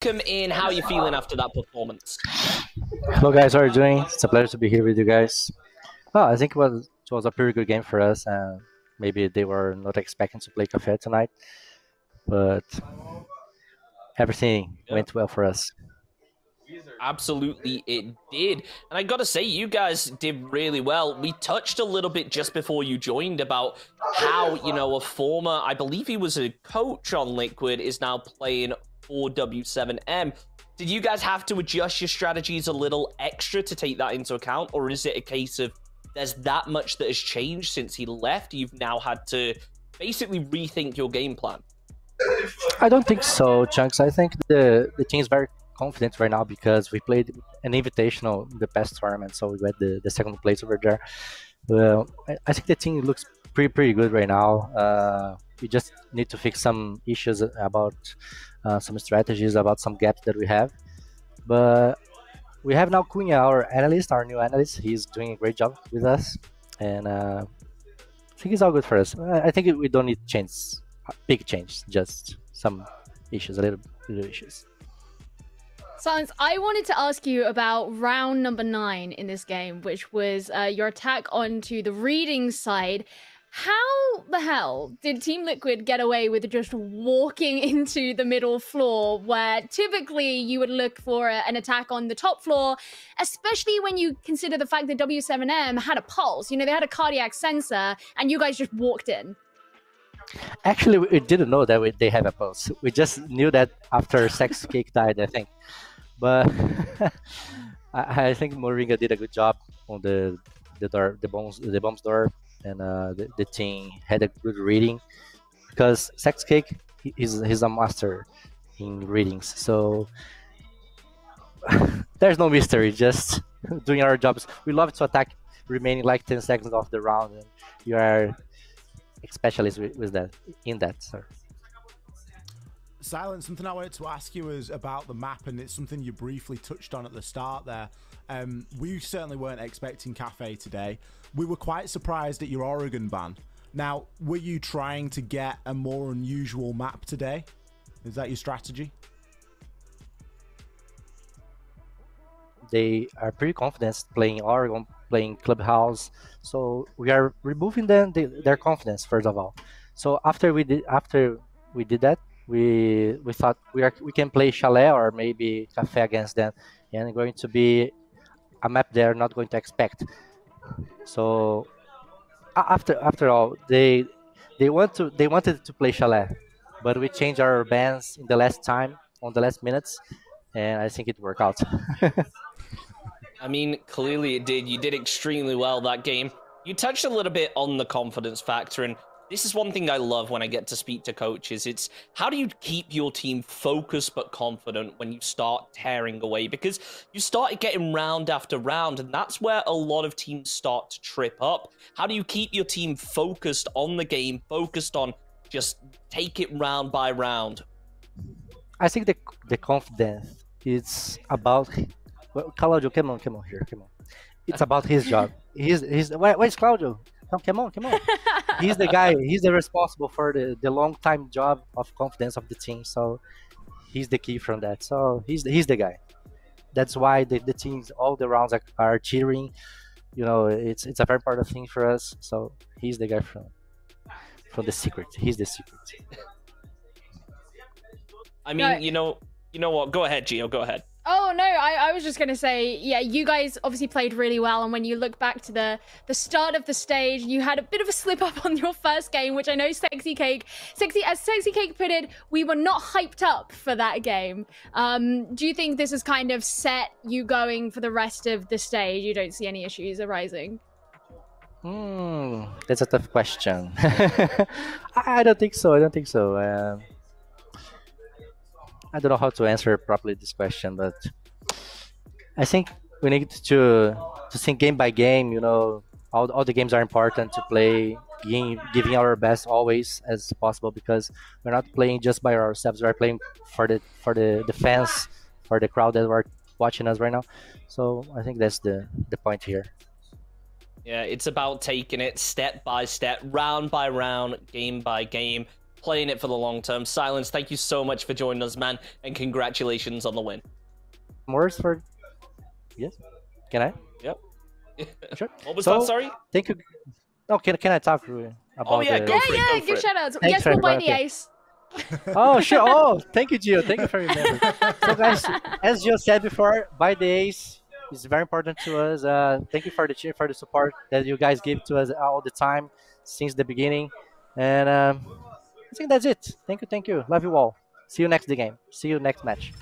Welcome in. How are you feeling after that performance? Hello guys, how are you doing? It's a pleasure to be here with you guys. Oh, I think it was a pretty good game for us, and maybe they were not expecting to play Cafe tonight, but everything Yeah. went well for us. Absolutely, it did. And I gotta say, you guys did really well. We touched a little bit just before you joined about how, a former, I believe he was a coach on Liquid, is now playing for W7M. Did you guys have to adjust your strategies a little extra to take that into account? Or is it a case of there's that much that has changed since he left? You've now had to basically rethink your game plan? I don't think so, Chunks. I think the team is very confident right now because we played an invitational in the past tournament, so we got the second place over there. Well, I think the team looks pretty good right now. We just need to fix some issues about some strategies, about some gaps that we have. But we have now Cunha, our analyst, our new analyst. He's doing a great job with us, and I think it's all good for us. I think we don't need change, big change, just some issues, little issues. Silence, I wanted to ask you about round number 9 in this game, which was your attack onto the reading side. How the hell did Team Liquid get away with just walking into the middle floor, where typically you would look for an attack on the top floor, especially when you consider the fact that W7M had a pulse? They had a cardiac sensor, and you guys just walked in. Actually, we didn't know that they have a pulse. We just knew that after Sex Cake died, I think. But I think Moringa did a good job on the bombs door, and the team had a good reading because Sex Cake he's a master in readings. So there's no mystery, just doing our jobs. We love to attack remaining like 10 seconds of the round, and you are specialists with that in that, sir. Silent, something I wanted to ask you is about the map, and it's something you briefly touched on at the start there. We certainly weren't expecting Cafe today. We were quite surprised at your Oregon ban. Now, were you trying to get a more unusual map today? Is that your strategy? They are pretty confident playing Oregon, playing Clubhouse. So we are removing their confidence first of all. So after we did that, we thought we can play Chalet or maybe Cafe against them, and going to be a map they're not going to expect. So after all, they wanted to play Chalet, but we changed our bans in the last time on the last minutes, and I think it worked out. I mean, clearly it did. You did extremely well that game. You touched a little bit on the confidence factor, and this is one thing I love when I get to speak to coaches. It's how do you keep your team focused but confident when you start tearing away? Because you started getting round after round, and that's where a lot of teams start to trip up. How do you keep your team focused on the game, focused on just take it round by round? I think the confidence is about. Well, Claudio, come on here, come on. It's about his job. Where's Claudio? Come on. He's the guy. He's the responsible for the long time job of confidence of the team. So he's the key from that. So he's the guy. That's why the teams all the rounds are cheering. It's a very important thing for us. So he's the guy from the secret. He's the secret. I mean, you know what? Go ahead, Gio. Go ahead. Oh, no, I was just going to say, yeah, you guys obviously played really well. And when you look back to the start of the stage, you had a bit of a slip up on your first game, which I know as Sexy Cake put it, we were not hyped up for that game. Do you think this has kind of set you going for the rest of the stage? You don't see any issues arising? That's a tough question. I don't think so. I don't know how to answer properly this question, but I think we need to think game by game. All the games are important to play, giving our best always as possible, because we're not playing just by ourselves. We're playing for the fans, for the crowd that are watching us right now. So I think that's the point here. Yeah, it's about taking it step by step, round by round, game by game. playing it for the long term. Silence, thank you so much for joining us, man, and congratulations on the win. Words for yes? Can I? Yep. Sure. What was So, that? Sorry. Thank you. No, can I talk about Oh yeah, the? go for it. Yeah, Go for give it. shout outs. Thanks Yes, for we'll buy the okay. ice. Oh, sure. Oh, thank you, Gio. Thank you for remembering. So, guys, as Gio said before, buy the ace is very important to us. Thank you for the cheer, for the support that you guys give to us all the time since the beginning. And I think that's it. Thank you. Love you all. See you next game. See you next match.